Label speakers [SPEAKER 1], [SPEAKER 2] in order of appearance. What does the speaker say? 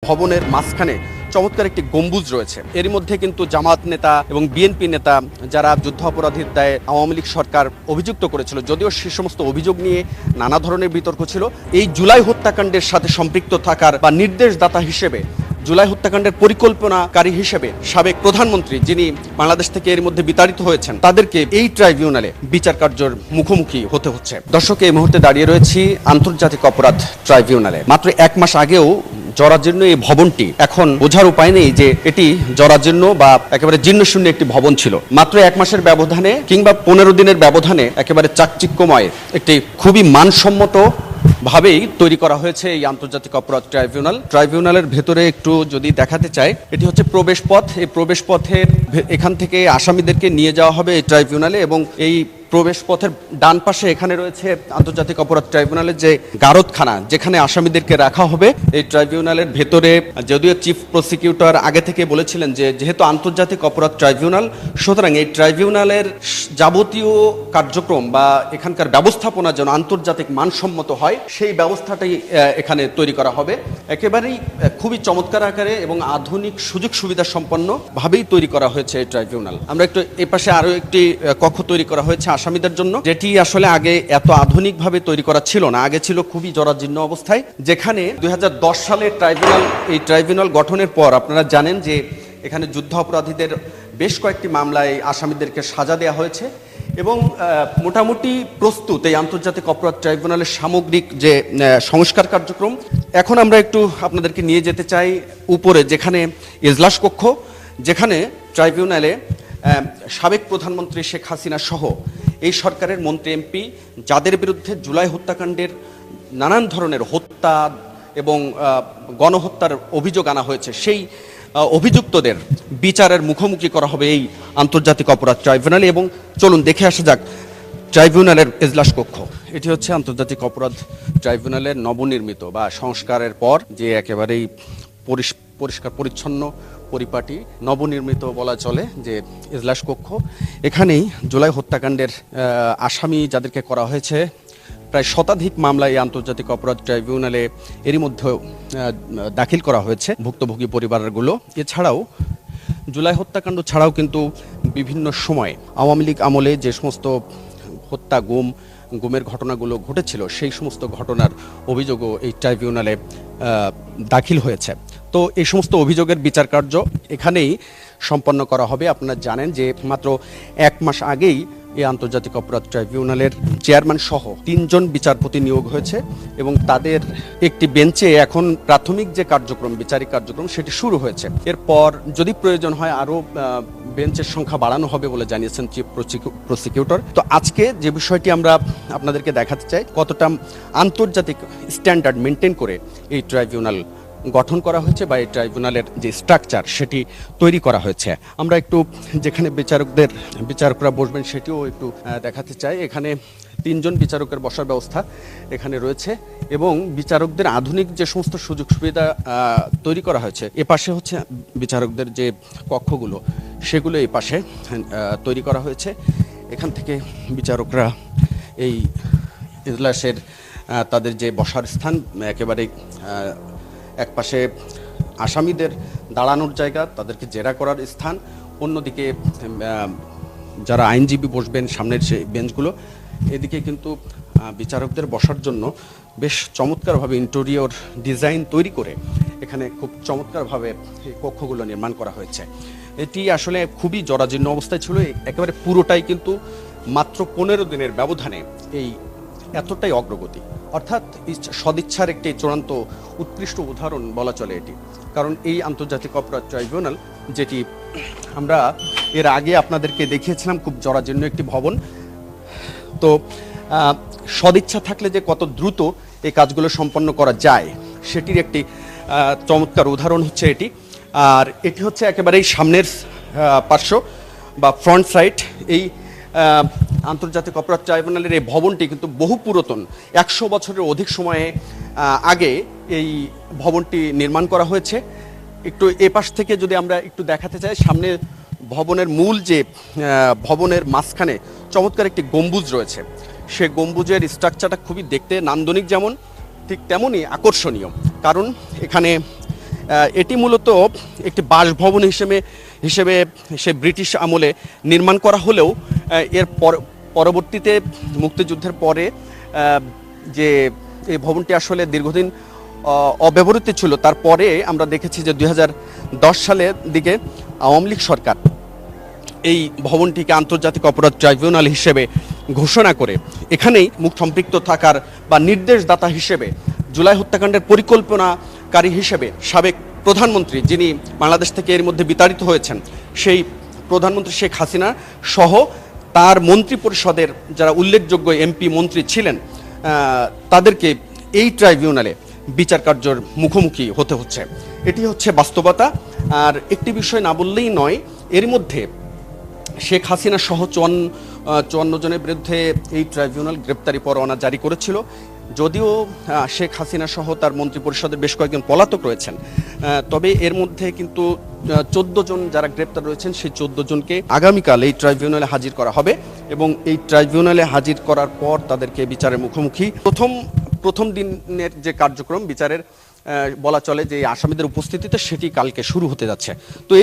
[SPEAKER 1] ভবনের মাঝখানে চমৎকার একটি গম্বুজ রয়েছে। এরই মধ্যে কিন্তু জামাত নেতা এবং বিএনপি নেতা যারা যুদ্ধাপরাধীর দায়ে আওয়ামী লীগ সরকার অভিযুক্ত করেছিল, যদিও সে সমস্ত অভিযোগ নিয়ে নানা ধরনের বিতর্ক ছিল, এই জুলাই হত্যাকাণ্ডের সাথে সম্পৃক্ত থাকার বা নির্দেশদাতা হিসেবে, জুলাই হত্যাকাণ্ডের পরিকল্পনাকারী হিসেবে সাবেক প্রধানমন্ত্রী যিনি বাংলাদেশ থেকে এর মধ্যে বিতাড়িত হয়েছেন, তাদেরকে এই ট্রাইব্যুনালে বিচার কার্যের মুখোমুখি হতে হচ্ছে। দর্শক, এই মুহূর্তে দাঁড়িয়ে রয়েছি আন্তর্জাতিক অপরাধ ট্রাইব্যুনালে। মাত্র 1 মাস আগেও জরাজীর্ণ এই ভবনটি, এখন বোঝার উপায় নেই যে এটি জরাজীর্ণ বা একেবারে জীর্ণশূন্য একটি ভবন ছিল। মাত্র 1 মাসের ব্যবধানে কিংবা 15 দিনের ব্যবধানে একেবারে চাকচিক্যময় একটি খুবই মানসম্মত ভাবেই তৈরি করা হয়েছে এই আন্তর্জাতিক অপরাধ ট্রাইব্যুনাল। ট্রাইব্যুনালের ভেতরে একটু যদি দেখাতে চাই, এটি হচ্ছে প্রবেশ পথ। এই প্রবেশ পথের এখান থেকে আসামিদেরকে নিয়ে যাওয়া হবে এই ট্রাইব্যুনালে, এবং এই প্রবেশ পথের ডান পাশে এখানে রয়েছে আন্তর্জাতিক অপরাধ ট্রাইব্যুনালের যে গারদখানা, যেখানে আসামিদেরকে রাখা হবে। এই ট্রাইব্যুনালের ভেতরে যদিও চিফ প্রসিকিউটর আগে থেকে বলেছিলেন যে যেহেতু আন্তর্জাতিক অপরাধ ট্রাইব্যুনাল, সুতরাং এই ট্রাইব্যুনালের যাবতীয় কার্যক্রম বা এখানকার ব্যবস্থাপনা যেন আন্তর্জাতিক মানসম্মত হয়, সেই ব্যবস্থাটাই এখানে তৈরি করা হবে। একেবারেই খুবই চমৎকার আকারে এবং আধুনিক সুযোগ সুবিধা সম্পন্ন ভাবেই তৈরি করা হয়েছে এই ট্রাইব্যুনাল। আমরা একটু এই পাশে আরো একটি কক্ষ তৈরি করা হয়েছে আসামিদের জন্য, যেটি আসলে আগে এত আধুনিকভাবে তৈরি করা ছিল না। আগে ছিল খুবই জরাজীর্ণ অবস্থায়, যেখানে 2010 সালে এই ট্রাইব্যুনাল গঠনের পর আপনারা জানেন যে এখানে যুদ্ধ অপরাধীদের বেশ কয়েকটি মামলায় আসামিদেরকে সাজা দেওয়া হয়েছে, এবং মোটামুটি প্রস্তুত এই আন্তর্জাতিক অপরাধ ট্রাইব্যুনালের সামগ্রিক যে সংস্কার কার্যক্রম। এখন আমরা একটু আপনাদেরকে নিয়ে যেতে চাই উপরে, যেখানে এজলাস কক্ষ, যেখানে ট্রাইব্যুনালে সাবেক প্রধানমন্ত্রী শেখ হাসিনা সহ এই সরকারের মন্ত্রী এমপি যাদের বিরুদ্ধে জুলাই হত্যাকাণ্ডের নানান ধরনের হত্যা এবং গণহত্যার অভিযোগ আনা হয়েছে, সেই অভিযুক্তদের বিচারের মুখোমুখি করা হবে এই আন্তর্জাতিক অপরাধ ট্রাইব্যুনালে। এবং চলুন দেখে আসা যাক ট্রাইব্যুনালের এজলাস কক্ষ। এটি হচ্ছে আন্তর্জাতিক অপরাধ ট্রাইব্যুনালের নবনির্মিত বা সংস্কারের পর যে একেবারেই পরিষ্কার পরিচ্ছন্ন পরিপাটি নবনির্মিত বলা চলে যে এজলাস কক্ষ। এখানেই জুলাই হত্যাকাণ্ডের আসামি যাদেরকে করা হয়েছে, প্রায় শতাধিক মামলায় আন্তর্জাতিক অপরাধ ট্রাইব্যুনালে এরই মধ্যে দাখিল করা হয়েছে ভুক্তভোগী পরিবারগুলো। এছাড়াও জুলাই হত্যাকাণ্ড ছাড়াও কিন্তু বিভিন্ন সময় আওয়ামী লীগ আমলে যে সমস্ত হত্যা গুমের ঘটনাগুলো ঘটেছিল, সেই সমস্ত ঘটনার অভিযোগও এই ট্রাইব্যুনালে দাখিল হয়েছে। তো এই সমস্ত অভিযোগের বিচার কার্য এখানেই সম্পন্ন করা হবে। আপনারা জানেন যে মাত্র 1 মাস আগেই এই আন্তর্জাতিক অপরাধ ট্রাইব্যুনালের চেয়ারম্যান সহ 3 জন বিচারপতি নিয়োগ হয়েছে, এবং তাদের একটি বেঞ্চে এখন প্রাথমিক যে কার্যক্রম, বিচারিক কার্যক্রম, সেটি শুরু হয়েছে। এরপর যদি প্রয়োজন হয় আরও বেঞ্চের সংখ্যা বাড়ানো হবে বলে জানিয়েছেন চিফ প্রসিকিউটর। তো আজকে যে বিষয়টি আমরা আপনাদেরকে দেখাতে চাই, কতটা আন্তর্জাতিক স্ট্যান্ডার্ড মেনটেন করে এই ট্রাইব্যুনাল গঠন করা হয়েছে বা এই ট্রাইব্যুনালের যে স্ট্রাকচার সেটি তৈরি করা হয়েছে। আমরা একটু যেখানে বিচারকরা বসবেন সেটিও একটু দেখাতে চাই। এখানে 3 জন বিচারকের বসার ব্যবস্থা এখানে রয়েছে, এবং বিচারকদের আধুনিক যে সমস্ত সুযোগ সুবিধা তৈরি করা হয়েছে, এ পাশে হচ্ছে বিচারকদের যে কক্ষগুলো, সেগুলো এই পাশে তৈরি করা হয়েছে। এখান থেকে বিচারকরা এই এজলাসের তাদের যে বসার স্থান, একেবারে এক পাশে আসামিদের দাঁড়ানোর জায়গা, তাদেরকে জেরা করার স্থান, অন্যদিকে যারা আইনজীবী বসবেন সামনের সেই বেঞ্চগুলো, এদিকে কিন্তু বিচারকদের বসার জন্য বেশ চমৎকারভাবে ইন্টেরিয়র ডিজাইন তৈরি করে এখানে খুব চমৎকারভাবে এই কক্ষগুলো নির্মাণ করা হয়েছে। এটি আসলে খুবই জরাজীর্ণ অবস্থায় ছিল, একেবারে পুরোটাই কিন্তু মাত্র 15 দিনের ব্যবধানে এই এতটাই অগ্রগতি, অর্থাৎ সদিচ্ছার একটি চূড়ান্ত উৎকৃষ্ট উদাহরণ বলা চলে এটি। কারণ এই আন্তর্জাতিক অপরাধ ট্রাইব্যুনাল, যেটি আমরা এর আগে আপনাদেরকে দেখিয়েছিলাম, খুব জরাজীর্ণ একটি ভবন, তো সদিচ্ছা থাকলে যে কত দ্রুত এই কাজগুলো সম্পন্ন করা যায় সেটির একটি চমৎকার উদাহরণ হচ্ছে এটি। আর এটি হচ্ছে একেবারেই সামনের পার্শ্ব বা ফ্রন্ট সাইড। এই আন্তর্জাতিক অপরাধ ট্রাইব্যুনালের এই ভবনটি কিন্তু বহু পুরাতন, 100 বছরের অধিক সময়ে আগে এই ভবনটি নির্মাণ করা হয়েছে। একটু এ পাশ থেকে যদি আমরা একটু দেখাতে চাই, সামনে ভবনের মূল যে ভবনের মাঝখানে চমৎকার একটি গম্বুজ রয়েছে, সে গম্বুজের স্ট্রাকচারটা খুবই দেখতে নান্দনিক, যেমন ঠিক তেমনই আকর্ষণীয়। কারণ এখানে এটি মূলত একটি বাসভবন হিসেবে হিসেবে সে ব্রিটিশ আমলে নির্মাণ করা হলেও এর পরবর্তীতে মুক্তিযুদ্ধের পরে যে এই ভবনটি আসলে দীর্ঘদিন অব্যবহৃত ছিল। তারপরে আমরা দেখেছি যে 2010 সালের দিকে আওয়ামী লীগ সরকার এই ভবনটিকে আন্তর্জাতিক অপরাধ ট্রাইব্যুনাল হিসেবে ঘোষণা করে এখানেই সম্পৃক্ত থাকার বা নির্দেশদাতা হিসেবে জুলাই হত্যাকাণ্ডের পরিকল্পনাকারী হিসেবে সাবেক প্রধানমন্ত্রী, যিনি বাংলাদেশ থেকে এর মধ্যে বিতাড়িত হয়েছেন, সেই প্রধানমন্ত্রী শেখ হাসিনা সহ তার মন্ত্রী পরিষদের যারা উল্লেখযোগ্য এমপি মন্ত্রী ছিলেন তাদেরকে এই ট্রাইব্যুনালে বিচার কার্যের মুখোমুখি হতে হচ্ছে। এটি হচ্ছে বাস্তবতা। আর একটি বিষয় না বললেই নয়, এর মধ্যে শেখ হাসিনা সহ 54 জনের বিরুদ্ধে এই ট্রাইব্যুনাল গ্রেপ্তারি পরোয়ানা জারি করেছিল। যদিও শেখ হাসিনা সহ তার মন্ত্রী পরিষদের বেশ কয়েকজন পলাতক রয়েছেন, তবে এর মধ্যে কিন্তু 14 জন যারা গ্রেপ্তার রয়েছেন সেই 14 জনকে আগামীকাল এই ট্রাইব্যুনালে হাজির করা হবে এবং এই ট্রাইব্যুনালে হাজির করার পর তাদেরকে বিচারের মুখোমুখি প্রথম দিনের যে কার্যক্রম বিচারের বলা চলে যে আসামিদের উপস্থিতিতে সেটি কালকে শুরু হতে যাচ্ছে। তো